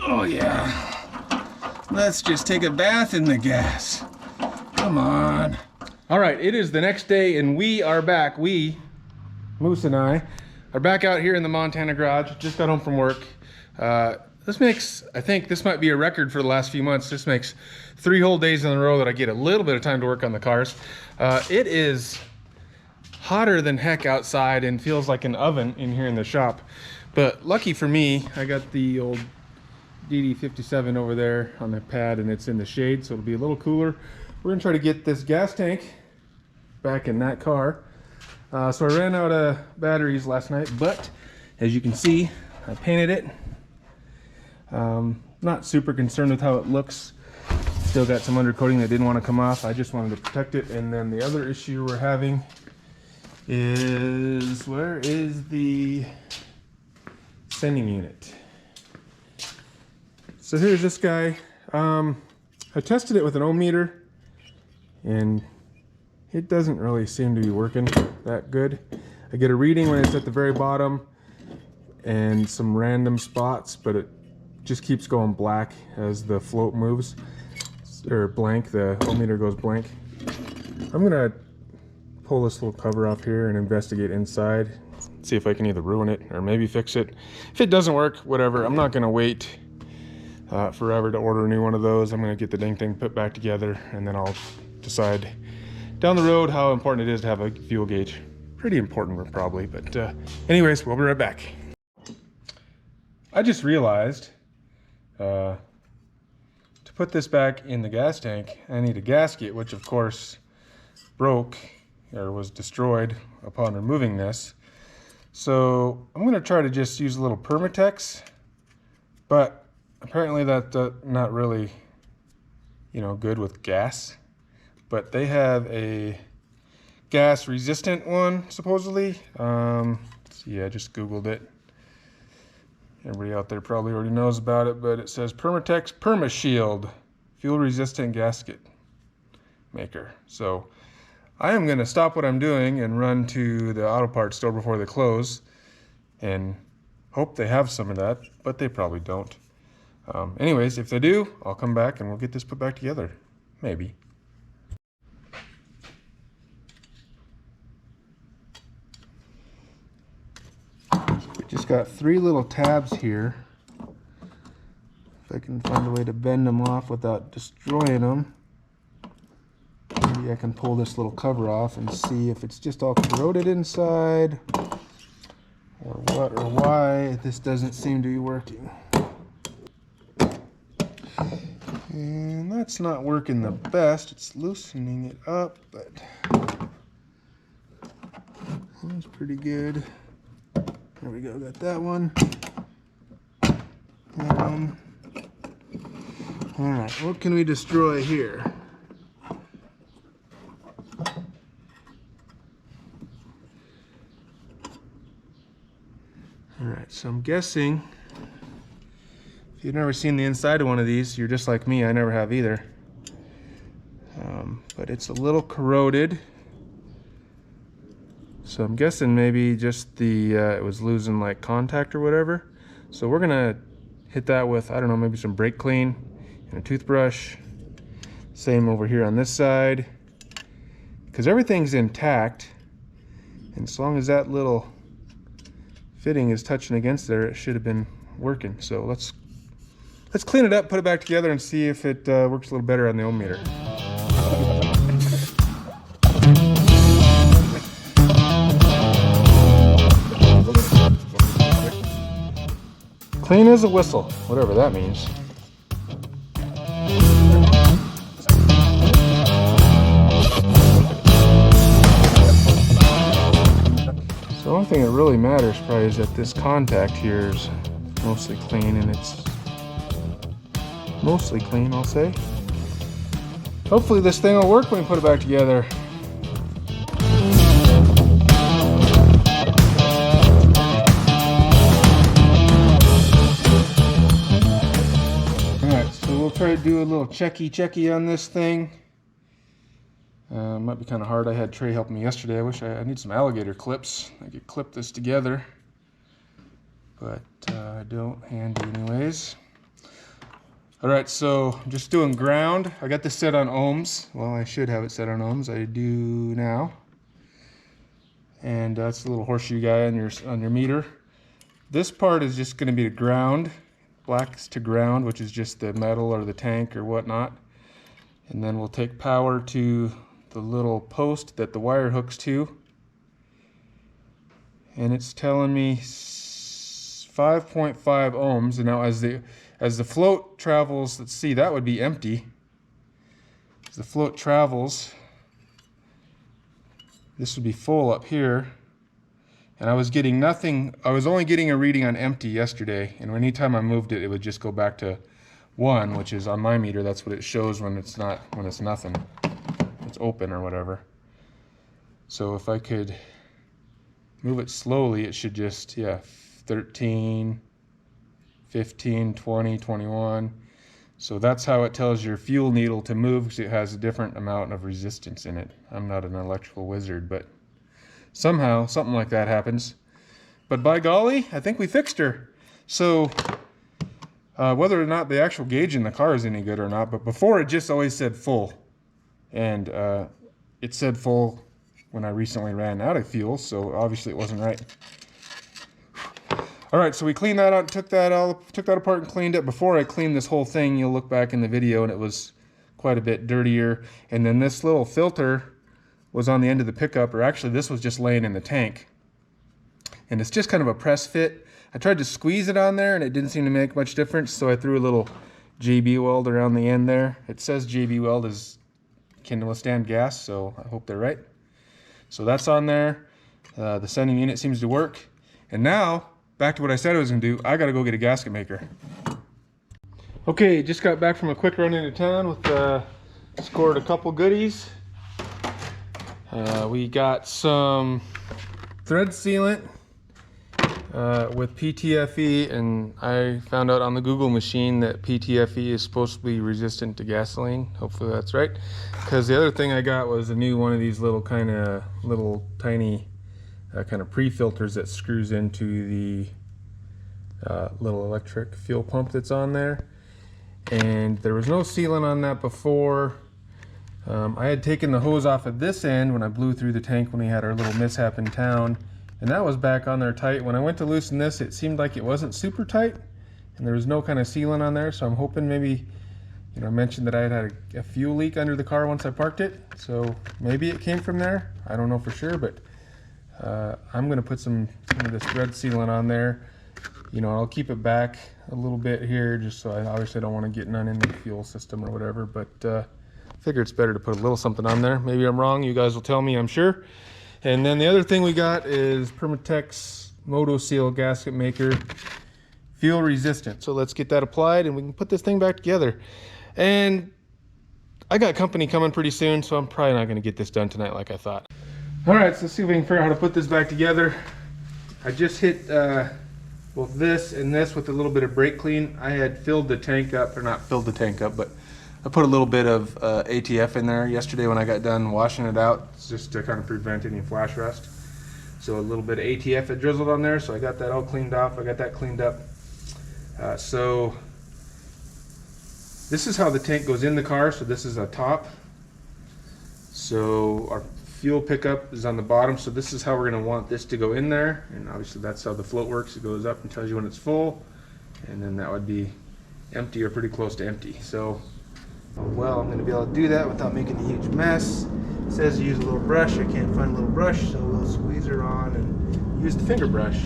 Oh yeah. Let's just take a bath in the gas. Come on. All right, it is the next day and we are back. We, Moose and I, are back out here in the Montana garage. Just got home from work. This makes, I think this might be a record for the last few months. This makes 3 whole days in a row that I get a little bit of time to work on the cars. It is hotter than heck outside and feels like an oven in here in the shop. But lucky for me, I got the old DD57 over there on the pad and it's in the shade, so it'll be a little cooler. We're gonna try to get this gas tank back in that car. So I ran out of batteries last night, but as you can see, I painted it. Not super concerned with how it looks. Still got some undercoating that didn't want to come off. I just wanted to protect it. And then the other issue we're having is, where is the sending unit? So here's this guy. I tested it with an ohm meter and it doesn't really seem to be working that good. I get a reading when it's at the very bottom and some random spots, but it just keeps going black as the float moves, or blank, the ohm meter goes blank. I'm gonna pull this little cover off here and investigate inside, see if I can either ruin it or maybe fix it. If it doesn't work, whatever, I'm not gonna wait forever to order a new one of those. I'm gonna get the dang thing put back together and then I'll decide down the road how important it is to have a fuel gauge. Pretty important probably, but anyways, we'll be right back. I just realized to put this back in the gas tank, I need a gasket, which of course broke or was destroyed upon removing this. So I'm gonna try to just use a little Permatex, but apparently that's not really, good with gas. But they have a gas resistant one, supposedly. Yeah, I just Googled it. Everybody out there probably already knows about it, but it says Permatex PermaShield fuel resistant gasket maker. So I am gonna stop what I'm doing and run to the auto parts store before they close and hope they have some of that, but they probably don't. Anyways, if they do, I'll come back and we'll get this put back together. Maybe. Just got 3 little tabs here. If I can find a way to bend them off without destroying them. Maybe I can pull this little cover off and see if it's just all corroded inside or what or why this doesn't seem to be working. And that's not working the best. It's loosening it up, but that's pretty good. There we go, got that one. All right, what can we destroy here? All right, so I'm guessing, if you've never seen the inside of one of these, you're just like me, I never have either. But it's a little corroded. So I'm guessing maybe just the it was losing like contact or whatever. So we're gonna hit that with, I don't know, maybe some brake clean and a toothbrush. Same over here on this side, because everything's intact, and as long as that little fitting is touching against there, it should have been working. So let's clean it up, put it back together, and see if it works a little better on the ohm meter. Clean as a whistle, whatever that means. So the only thing that really matters probably is that this contact here is mostly clean, and it's mostly clean, I'll say. Hopefully this thing will work when we put it back together. We'll try to do a little checky on this thing. Might be kind of hard. I had Trey help me yesterday. I wish I need some alligator clips. I could clip this together, but I don't, handy anyways. All right, so I'm just doing ground. I got this set on ohms. Well, I should have it set on ohms. I do now. And that's the little horseshoe guy on your meter. This part is just going to be the ground, blacks to ground, which is just the metal or the tank or whatnot. And then we'll take power to the little post that the wire hooks to. And it's telling me 5.5 ohms. And now as the float travels, let's see, that would be empty. As the float travels, this would be full up here. And I was getting nothing, I was only getting a reading on empty yesterday. And anytime I moved it, it would just go back to 1, which is on my meter, that's what it shows when it's nothing. It's open or whatever. So if I could move it slowly, it should just, 13, 15, 20, 21. So that's how it tells your fuel needle to move, because it has a different amount of resistance in it. I'm not an electrical wizard, but somehow something like that happens. But by golly, I think we fixed her. So whether or not the actual gauge in the car is any good or not, but before it just always said full. And it said full when I recently ran out of fuel, so obviously it wasn't right. All right, so we cleaned that out, took that apart and cleaned it. Before I cleaned this whole thing, you'll look back in the video and it was quite a bit dirtier. And then this little filter was on the end of the pickup, or actually this was just laying in the tank. And it's just kind of a press fit. I tried to squeeze it on there and it didn't seem to make much difference, so I threw a little JB weld around the end there. It says JB weld can withstand gas, so I hope they're right. So that's on there. The sending unit seems to work. And now, back to what I said I was going to do, I got to go get a gasket maker. Okay, just got back from a quick run into town with scored a couple goodies. We got some thread sealant with PTFE, and I found out on the Google machine that PTFE is supposed to be resistant to gasoline. Hopefully that's right, because the other thing I got was a new one of these little tiny kind of pre-filters that screws into the little electric fuel pump that's on there. And there was no sealant on that before. I had taken the hose off at this end when I blew through the tank when we had our little mishap in town, and that was back on there tight. When I went to loosen this, it seemed like it wasn't super tight, and there was no kind of sealant on there, so I'm hoping maybe, I mentioned that I had a fuel leak under the car once I parked it, so maybe it came from there. I don't know for sure, but I'm going to put some of this thread sealant on there. I'll keep it back a little bit here, just so I obviously don't want to get none in the fuel system or whatever, but I figure it's better to put a little something on there. Maybe I'm wrong, you guys will tell me, I'm sure. And then the other thing we got is Permatex Moto Seal gasket maker, fuel resistant. So let's get that applied and we can put this thing back together. And I got company coming pretty soon, so I'm probably not going to get this done tonight like I thought. All right, so let's see if we can figure out how to put this back together. I just hit both this and this with a little bit of brake clean. I had filled the tank up, or not filled the tank up, but I put a little bit of ATF in there yesterday when I got done washing it out, just to kind of prevent any flash rust. So a little bit of ATF had drizzled on there, so I got that all cleaned off. I got that cleaned up. So this is how the tank goes in the car. So this is a top. So our fuel pickup is on the bottom. So this is how we're going to want this to go in there. And obviously that's how the float works. It goes up and tells you when it's full. And then that would be empty or pretty close to empty. So, well, I'm going to be able to do that without making a huge mess. It says use a little brush. I can't find a little brush, so we'll squeeze her on and use the finger brush.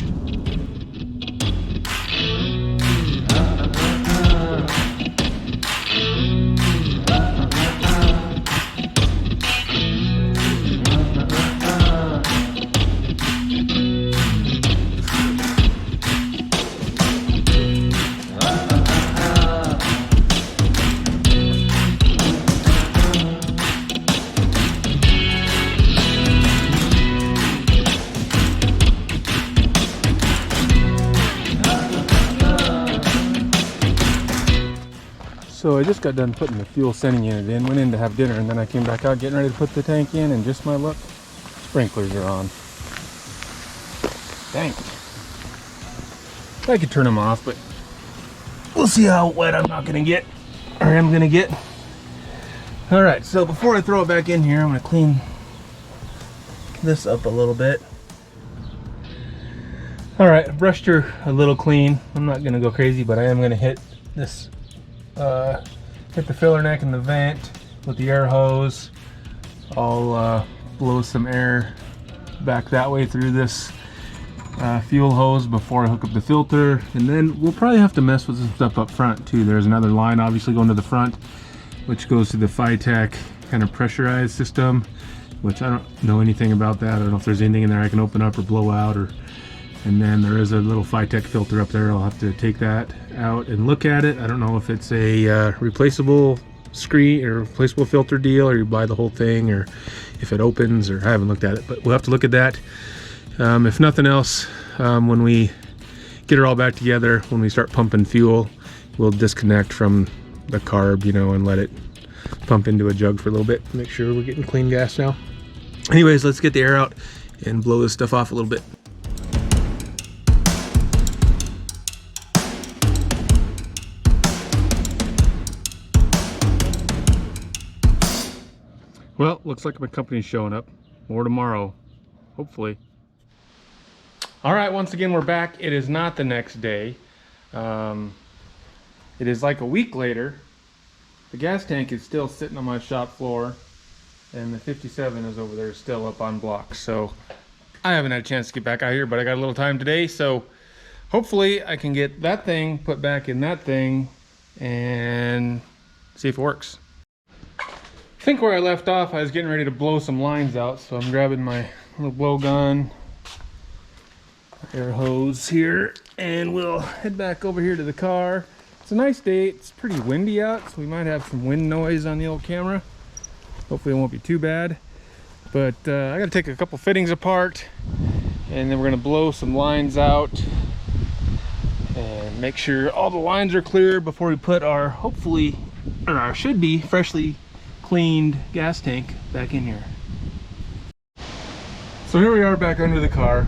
So I just got done putting the fuel sending unit in, went in to have dinner, and then I came back out getting ready to put the tank in, and just my luck, sprinklers are on. Dang. I could turn them off, but we'll see how wet I'm not gonna get. or I'm gonna get. All right, so before I throw it back in here, I'm gonna clean this up a little bit. All right, I brushed her a little clean. I'm not gonna go crazy, but I am gonna hit this, hit the filler neck and the vent with the air hose. I'll blow some air back that way through this fuel hose before I hook up the filter, and then we'll probably have to mess with some stuff up front too. There's another line obviously going to the front, which goes to the Phytech kind of pressurized system, which I don't know anything about that. I don't know if there's anything in there I can open up or blow out, or and then there is a little Phytech filter up there. I'll have to take that out and look at it. I don't know if it's a replaceable screen or replaceable filter deal, or you buy the whole thing, or if it opens, or I haven't looked at it, but we'll have to look at that. If nothing else, when we get it all back together, when we start pumping fuel, we'll disconnect from the carb, you know, and let it pump into a jug for a little bit. Make sure we're getting clean gas now. Anyways, let's get the air out and blow this stuff off a little bit. Well, looks like my company's showing up. More tomorrow, hopefully. All right, once again, we're back. It is not the next day. It is like a week later. The gas tank is still sitting on my shop floor, and the 57 is over there still up on blocks. So I haven't had a chance to get back out here, but I got a little time today. So hopefully I can get that thing put back in that thing and see if it works. I think where I left off, I was getting ready to blow some lines out, so I'm grabbing my little blow gun, air hose here, and we'll head back over here to the car. It's a nice day. It's pretty windy out, so we might have some wind noise on the old camera. Hopefully it won't be too bad. But I gotta take a couple fittings apart, and then we're gonna blow some lines out and make sure all the lines are clear before we put our, hopefully, or our should be freshly cleaned gas tank back in here. So here we are back under the car.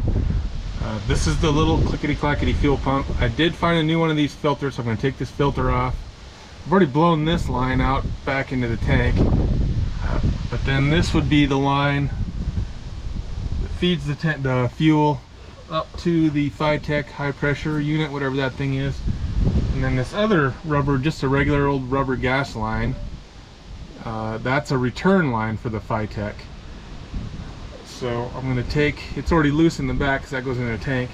This is the little clickety-clackety fuel pump. I did find a new one of these filters, so I'm going to take this filter off. I've already blown this line out back into the tank, but then this would be the line that feeds the fuel up to the Phytech high pressure unit, whatever that thing is. And then this other rubber, just a regular old rubber gas line, that's a return line for the Phytech. So I'm going to take, it's already loose in the back because that goes in the tank.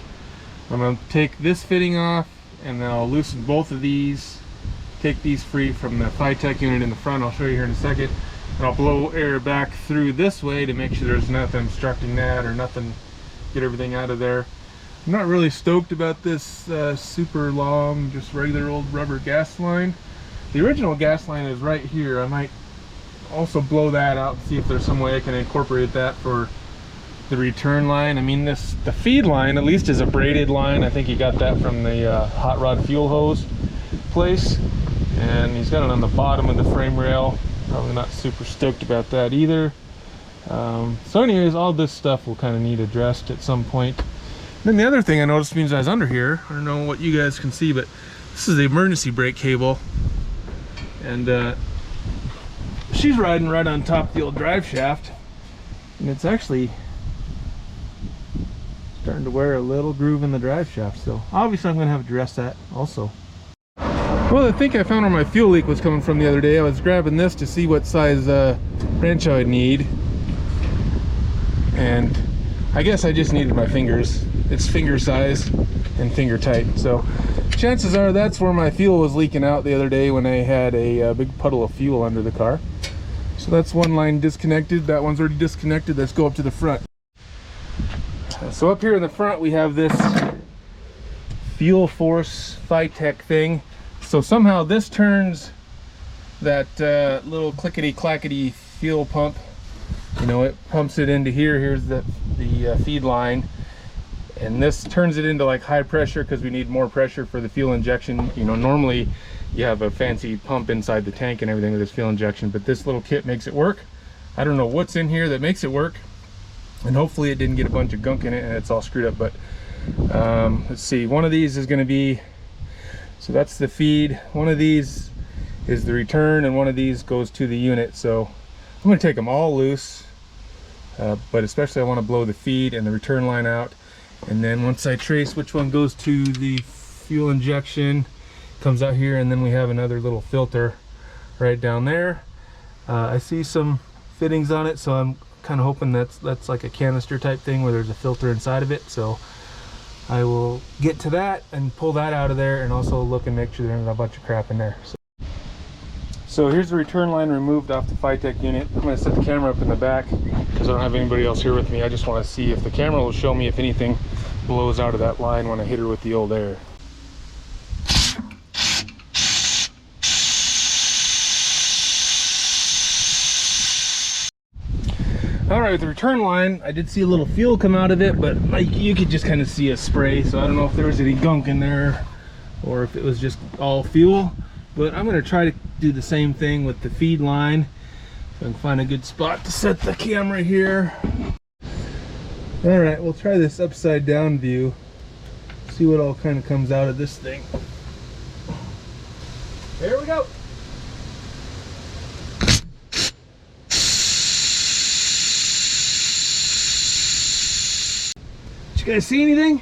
I'm going to take this fitting off, and then I'll loosen both of these, take these free from the Phytech unit in the front. I'll show you here in a second. And I'll blow air back through this way to make sure there's nothing obstructing that or nothing, get everything out of there. I'm not really stoked about this super long, just regular old rubber gas line. The original gas line is right here. I might also blow that out and see if there's some way I can incorporate that for the return line. I mean, the feed line at least is a braided line. I think he got that from the hot rod fuel hose place, and he's got it on the bottom of the frame rail. Probably not super stoked about that either. So anyways, all this stuff will kind of need addressed at some point. Then the other thing I noticed means I was under here, I don't know what you guys can see, but this is the emergency brake cable, and she's riding right on top of the old drive shaft, and it's actually starting to wear a little groove in the drive shaft. So obviously I'm going to have to address that also. Well, I think I found where my fuel leak was coming from the other day. I was grabbing this to see what size wrench I would need, and I guess I just needed my fingers. It's finger size and finger tight, so chances are that's where my fuel was leaking out the other day when I had a big puddle of fuel under the car. So that's one line disconnected. That one's already disconnected. Let's go up to the front. So up here in the front we have this Fuel Force Phytech thing. So somehow this turns that little clickety-clackety fuel pump. You know, it pumps it into here. Here's the feed line, and this turns it into like high pressure because we need more pressure for the fuel injection. You know, normally you have a fancy pump inside the tank and everything with this fuel injection, but this little kit makes it work. I don't know what's in here that makes it work, and hopefully it didn't get a bunch of gunk in it and it's all screwed up. But let's see, one of these is going to be, so that's the feed. One of these is the return, and one of these goes to the unit. So I'm going to take them all loose, but especially I want to blow the feed and the return line out. And then once I trace which one goes to the fuel injection, comes out here, and then we have another little filter right down there. I see some fittings on it, so I'm kind of hoping that's like a canister type thing where there's a filter inside of it. So I will get to that and pull that out of there, and also look and make sure there isn't a bunch of crap in there. So here's the return line removed off the Phytech unit. I'm going to set the camera up in the back because I don't have anybody else here with me. I just want to see if the camera will show me if anything blows out of that line when I hit her with the old air. Alright, with the return line, I did see a little fuel come out of it, but like you could just kind of see a spray, so I don't know if there was any gunk in there or if it was just all fuel. But I'm going to try to do the same thing with the feed line. So I can find a good spot to set the camera here. Alright, we'll try this upside down view. See what all kind of comes out of this thing. There we go. Did you guys see anything?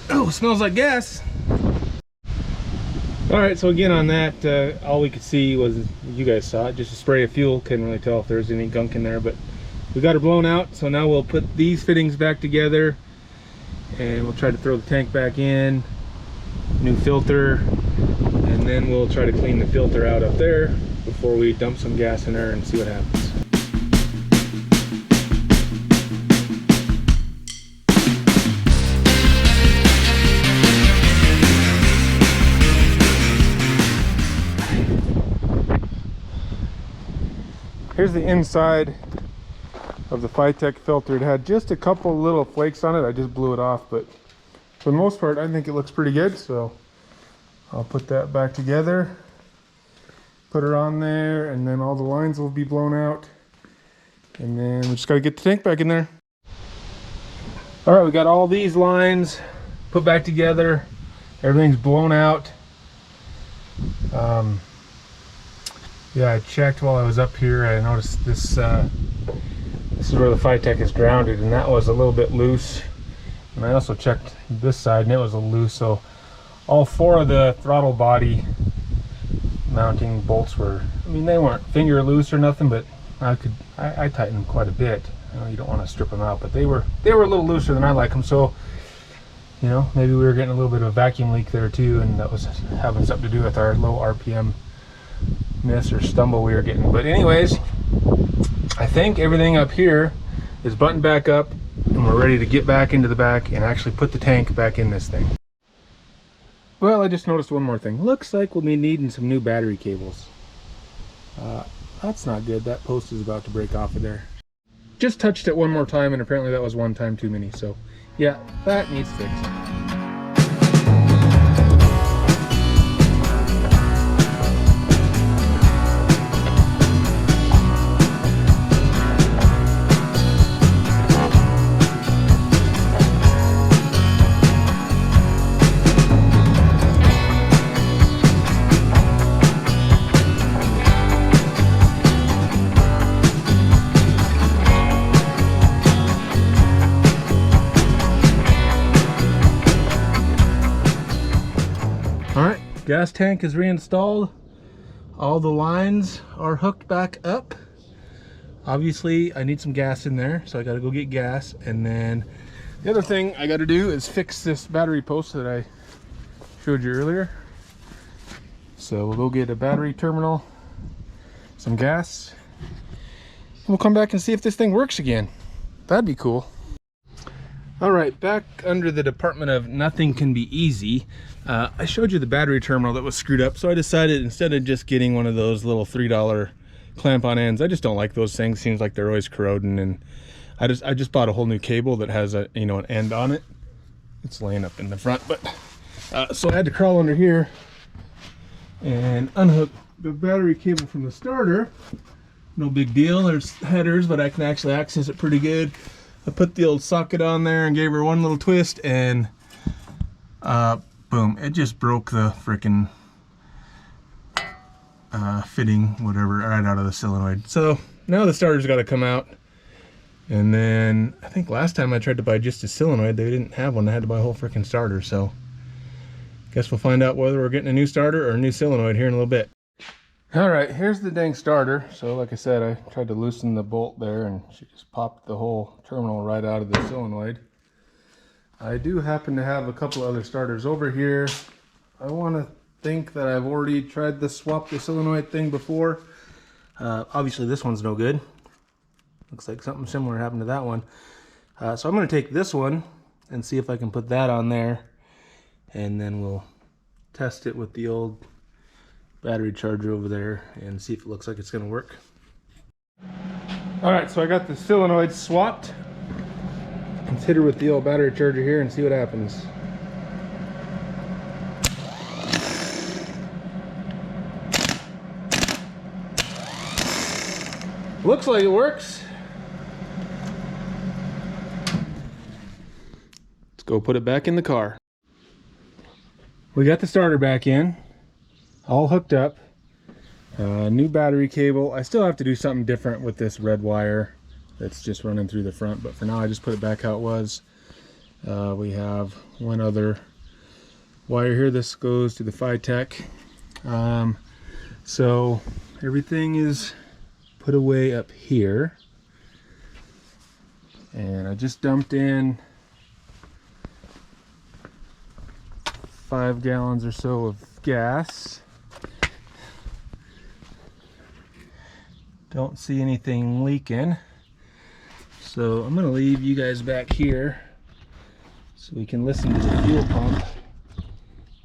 Oh, it smells like gas. Alright, so again on that, all we could see was, you guys saw it, just a spray of fuel. Couldn't really tell if there's any gunk in there, but we got her blown out. So now we'll put these fittings back together, and we'll try to throw the tank back in, new filter, and then we'll try to clean the filter out up there before we dump some gas in there and see what happens. Here's the inside of the Phytech filter. It had just a couple little flakes on it. I just blew it off, but for the most part I think it looks pretty good. So I'll put that back together, put her on there, and then all the lines will be blown out, and then we just got to get the tank back in there. All right, we got all these lines put back together. Everything's blown out. Yeah, I checked while I was up here. I noticed this this is where the Phytech is grounded, and that was a little bit loose. And I also checked this side, and it was a little loose. So all four of the throttle body mounting bolts were, I mean, they weren't finger loose or nothing, but I tightened them quite a bit. You know, you don't want to strip them out, but they were a little looser than I like them. So, you know, maybe we were getting a little bit of a vacuum leak there too, and that was having something to do with our low RPM miss or stumble we were getting. But anyways, I think everything up here is buttoned back up, and we're ready to get back into the back and actually put the tank back in this thing. Well, I just noticed one more thing. Looks like we'll be needing some new battery cables. That's not good. That post is about to break off of there. Just touched it one more time, and apparently that was one time too many. So yeah, that needs fixed. Gas tank is reinstalled. All the lines are hooked back up. Obviously I need some gas in there, so I gotta go get gas. And then the other thing I gotta do is fix this battery post that I showed you earlier. So we'll go get a battery terminal, some gas, and we'll come back and see if this thing works again. That'd be cool. All right, back under the department of nothing can be easy. I showed you the battery terminal that was screwed up, so I decided instead of just getting one of those little $3 clamp-on ends, I just don't like those things. Seems like they're always corroding, and I just bought a whole new cable that has a, you know, an end on it. It's laying up in the front, but so I had to crawl under here and unhook the battery cable from the starter. No big deal. There's headers, but I can actually access it pretty good. I put the old socket on there and gave her one little twist, and boom, it just broke the frickin' fitting, whatever, right out of the solenoid. So now the starter's got to come out. And then I think last time I tried to buy just a solenoid, they didn't have one. I had to buy a whole freaking starter. So guess we'll find out whether we're getting a new starter or a new solenoid here in a little bit. All right, here's the dang starter. So like I said, I tried to loosen the bolt there and she just popped the whole terminal right out of the solenoid. I do happen to have a couple other starters over here. I want to think that I've already tried to swap the solenoid thing before. Obviously this one's no good. Looks like something similar happened to that one. So I'm going to take this one and see if I can put that on there. And then we'll test it with the old battery charger over there and see if it looks like it's going to work. Alright, so I got the solenoid swapped. Let's hit her with the old battery charger here and see what happens. Looks like it works. Let's go put it back in the car. We got the starter back in, all hooked up. New battery cable. I still have to do something different with this red wire that's just running through the front, but for now I just put it back how it was. We have one other wire here. This goes to the Phytech. So everything is put away up here, and I just dumped in 5 gallons or so of gas. Don't see anything leaking, so I'm gonna leave you guys back here so we can listen to the fuel pump,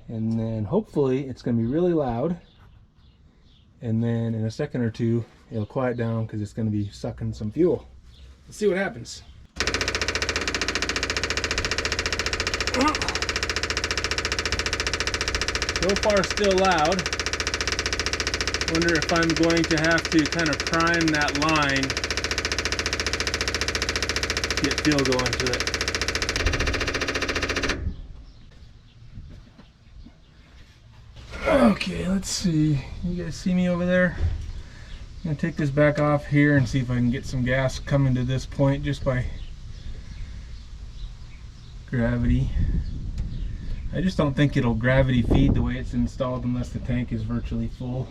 and then hopefully it's gonna be really loud, and then in a second or two it'll quiet down because it's gonna be sucking some fuel. Let's see what happens. So far still loud. Wonder if I'm going to have to kind of prime that line, get fuel going to it. Okay, let's see. You guys see me over there? I'm gonna take this back off here and see if I can get some gas coming to this point just by gravity. I just don't think it'll gravity feed the way it's installed unless the tank is virtually full.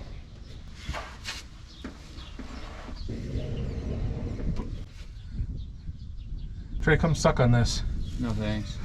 Trey, come suck on this. No thanks.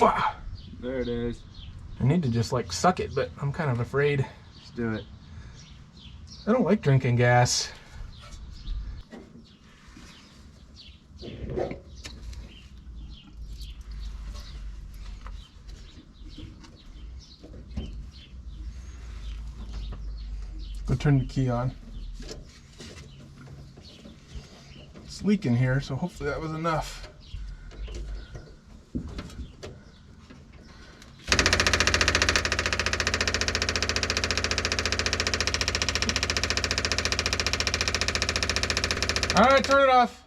Wow. There it is. I need to just like suck it, but I'm kind of afraid. Let's do it. I don't like drinking gas. Go turn the key on. It's leaking here, so hopefully that was enough. All right, turn it off.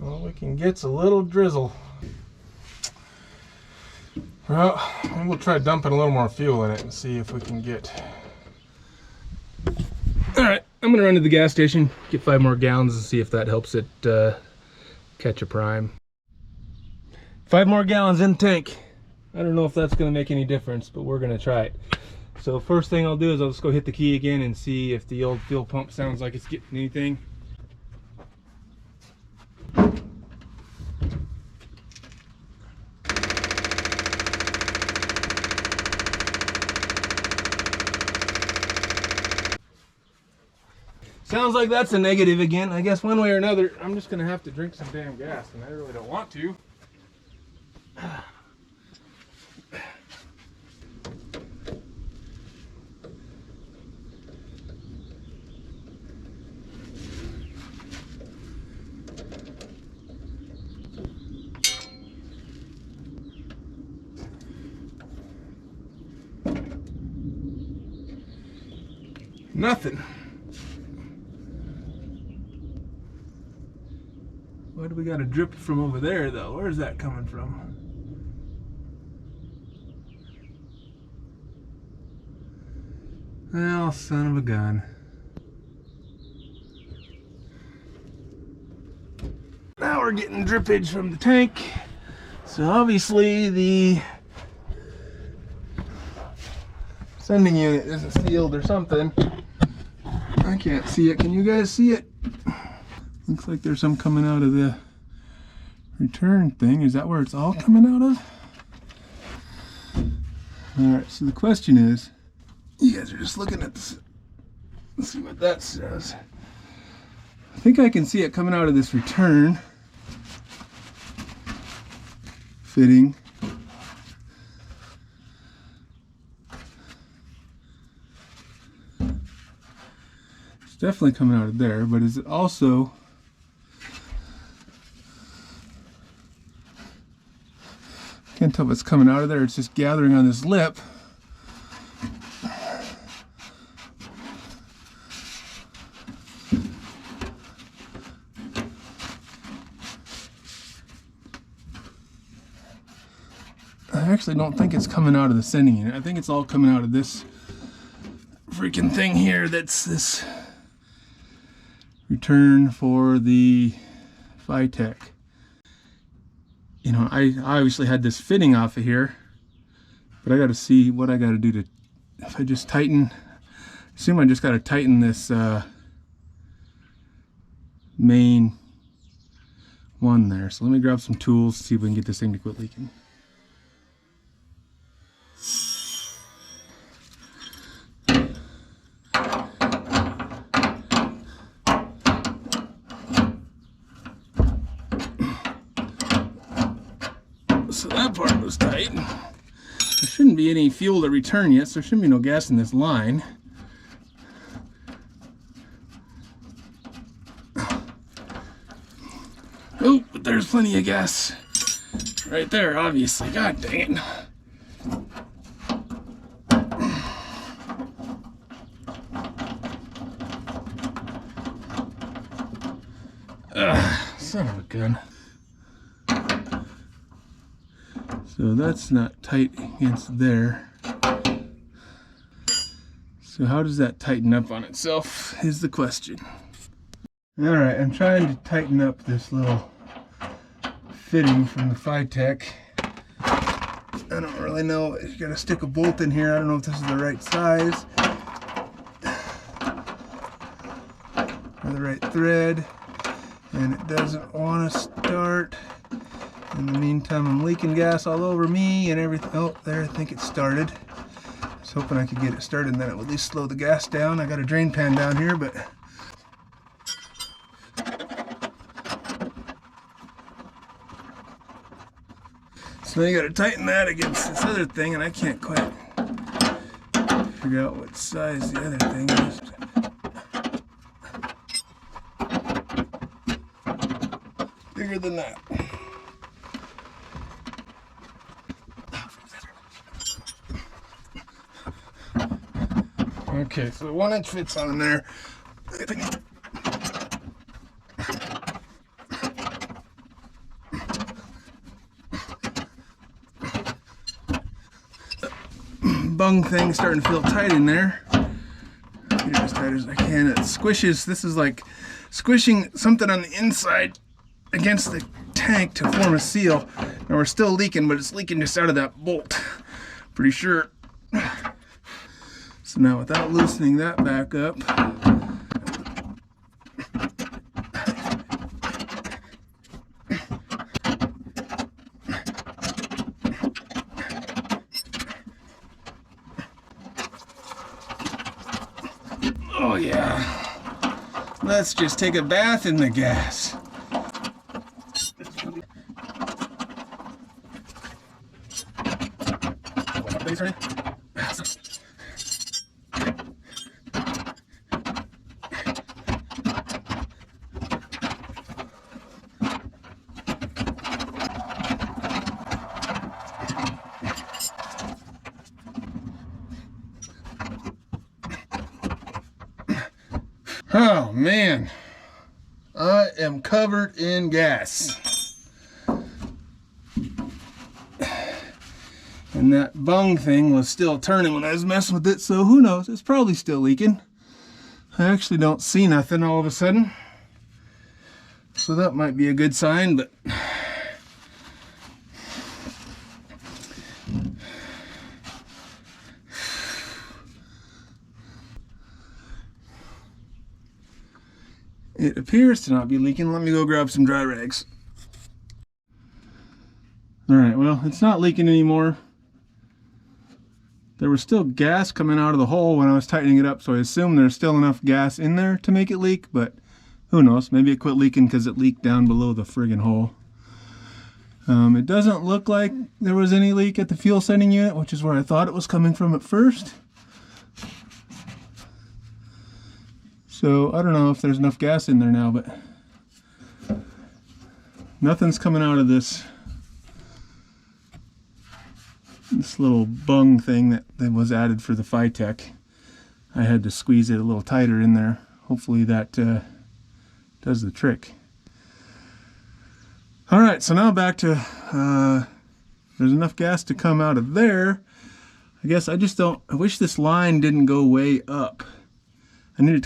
All we can get's a little drizzle. Well, we'll try dumping a little more fuel in it and see if we can get. All right, I'm gonna run to the gas station, get 5 more gallons and see if that helps it catch a prime. 5 more gallons in the tank. I don't know if that's gonna make any difference, but we're gonna try it. So first thing I'll do is I'll just go hit the key again and see if the old fuel pump sounds like it's getting anything. Sounds like that's a negative again. I guess one way or another, I'm just gonna have to drink some damn gas, and I really don't want to. Nothing. Why do we got a drip from over there though? Where's that coming from? Well, son of a gun. Now we're getting drippage from the tank. So obviously the sending unit isn't sealed or something. I can't see it. Can you guys see it? Looks like there's some coming out of the return thing. Is that where it's all coming out of? Alright, so the question is, you guys are just looking at this. Let's see what that says. I think I can see it coming out of this return fitting. It's definitely coming out of there, but is it also can't tell if it's coming out of there, it's just gathering on this lip. I actually don't think it's coming out of the sending unit. I think it's all coming out of this freaking thing here. That's this return for the Phytech. You know, I obviously had this fitting off of here, but I got to see what I got to do to, if I just tighten, I assume I just got to tighten this main one there. So let me grab some tools, see if we can get this thing to quit leaking. So that part was tight. There shouldn't be any fuel to return yet, so there shouldn't be no gas in this line. Oh, but there's plenty of gas right there, obviously. God dang it. Son of a gun. So that's not tight against there. So how does that tighten up on itself is the question. Alright, I'm trying to tighten up this little fitting from the Phytech. I don't really know. You gotta stick a bolt in here. I don't know if this is the right size or the right thread, and it doesn't want to start. In the meantime, I'm leaking gas all over me and everything. Oh, there, I think it started. I was hoping I could get it started and then it would at least slow the gas down. I got a drain pan down here, but so now you got to tighten that against this other thing, and I can't quite figure out what size the other thing is. Bigger than that. Okay, so the 1 inch fits on there. Bung thing starting to feel tight in there. Get it as tight as I can. It squishes. This is like squishing something on the inside against the tank to form a seal. Now we're still leaking, but it's leaking just out of that bolt. Pretty sure. So now without loosening that back up, oh yeah, Let's just take a bath in the gas. Oh man, I am covered in gas. And that bung thing was still turning when I was messing with it, so who knows, it's probably still leaking. I actually don't see nothing all of a sudden, so that might be a good sign, but it appears to not be leaking. Let me go grab some dry rags. All right, well, it's not leaking anymore. There was still gas coming out of the hole when I was tightening it up, so I assume there's still enough gas in there to make it leak, but who knows? Maybe it quit leaking because it leaked down below the friggin' hole. It doesn't look like there was any leak at the fuel sending unit, which is where I thought it was coming from at first. So I don't know if there's enough gas in there now, but nothing's coming out of this little bung thing that was added for the Phytech. I had to squeeze it a little tighter in there. Hopefully that does the trick. All right, so now back to there's enough gas to come out of there. I guess I wish this line didn't go way up. I need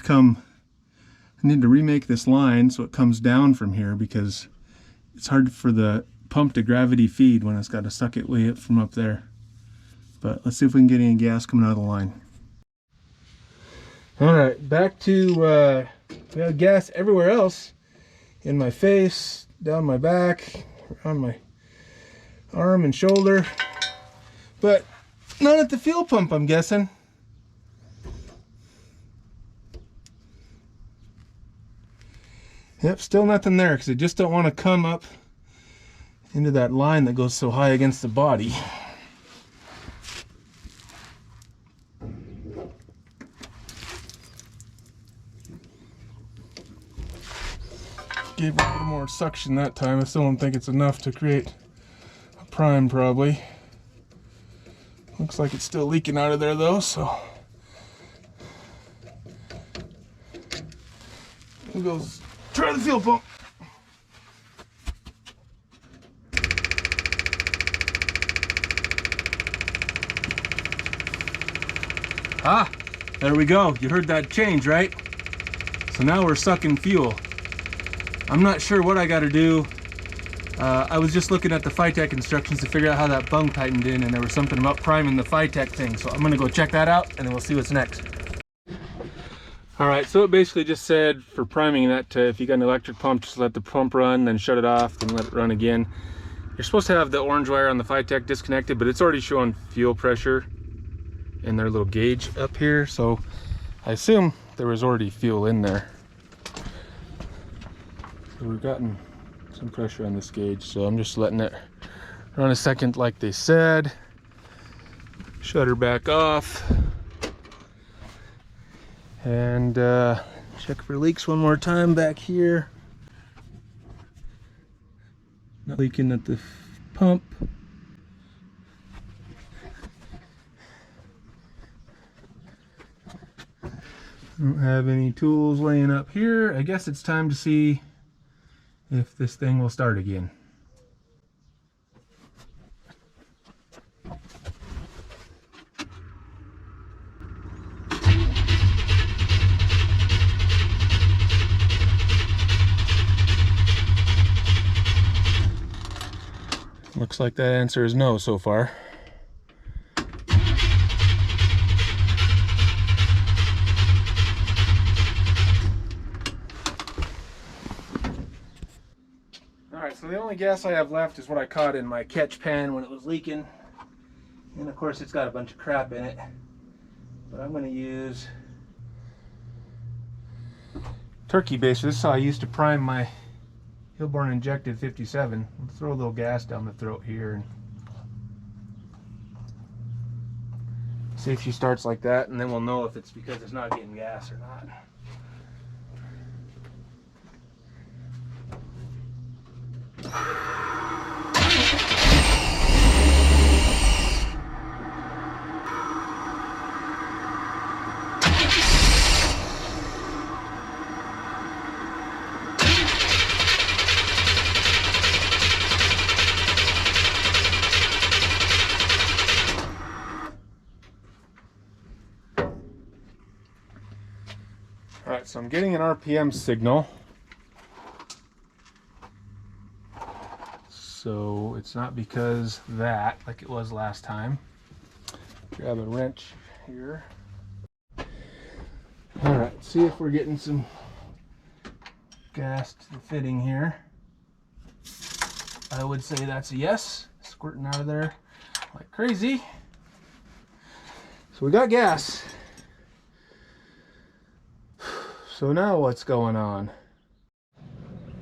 to remake this line so it comes down from here, because it's hard for the pump to gravity feed when it's got to suck it way up from up there. But let's see if we can get any gas coming out of the line. All right, back to we have gas everywhere else. In my face, down my back, around my arm and shoulder, but not at the fuel pump, I'm guessing. Yep, still nothing there, because I just don't want to come up into that line that goes so high against the body. Gave it a little more suction that time. I still don't think it's enough to create a prime, probably. Looks like it's still leaking out of there though, so we'll go try the fuel pump. Ah, there we go. You heard that change, right? So now we're sucking fuel. I'm not sure what I got to do. I was just looking at the Phytech instructions to figure out how that bung tightened in, and there was something about priming the Phytech thing. So I'm gonna go check that out, and then we'll see what's next. All right, so it basically just said for priming that if you got an electric pump, just let the pump run, then shut it off, then let it run again. You're supposed to have the orange wire on the Phytech disconnected, but it's already showing fuel pressure in their little gauge up here, so I assume there was already fuel in there. So we've gotten some pressure on this gauge, so I'm just letting it run a second like they said. Shut her back off. And check for leaks one more time back here. Not leaking at the pump. Don't have any tools laying up here. I guess it's time to see if this thing will start again. Looks like that answer is no so far. Alright, so the only gas I have left is what I caught in my catch pan when it was leaking. And of course it's got a bunch of crap in it. But I'm going to use turkey baster. This is how I used to prime my Hillborn injected 57. Let's throw a little gas down the throat here and see if she starts like that, and then we'll know if it's because it's not getting gas or not. Alright, so I'm getting an RPM signal. So it's not because that, like it was last time. Grab a wrench here. Alright, see if we're getting some gas to the fitting here. I would say that's a yes. Squirting out of there like crazy. So we got gas. So now what's going on?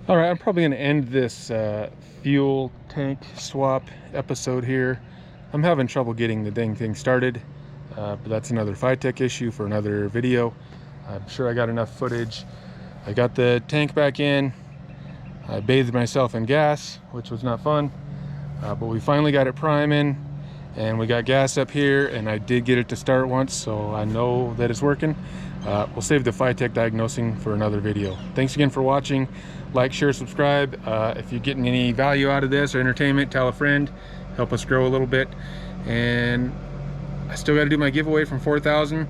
All right, I'm probably going to end this fuel tank swap episode here. I'm having trouble getting the dang thing started, but that's another Phytech issue for another video. I'm sure I got enough footage. I got the tank back in. I bathed myself in gas, which was not fun, but we finally got it priming, and we got gas up here, and I did get it to start once, so I know that it's working. We'll save the Phytech diagnosing for another video. Thanks again for watching. Like, share, subscribe. If you're getting any value out of this or entertainment, tell a friend. Help us grow a little bit. And I still got to do my giveaway from 4,000,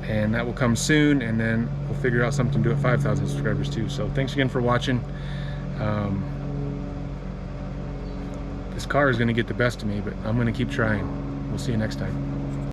and that will come soon. And then we'll figure out something to do at 5,000 subscribers too. So thanks again for watching. This car is going to get the best of me, but I'm going to keep trying. We'll see you next time.